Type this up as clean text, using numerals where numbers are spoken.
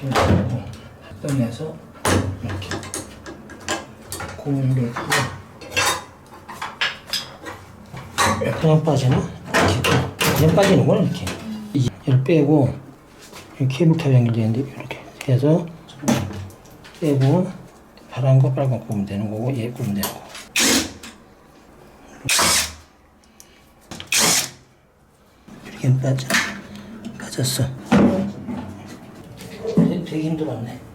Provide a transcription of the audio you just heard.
이렇게 꺼내서 이렇게 고무를 하고 그냥 빠지나? 이렇게 그냥 빠지는구나. 이렇게 이를 빼고 이 케이블 탑 연결되는데 이렇게 해서 빼고 파란 거 빨간 거 꼽으면 되는 거고 얘 꼽으면 되는 거고 이렇게 빠졌어. 되게 힘들었네.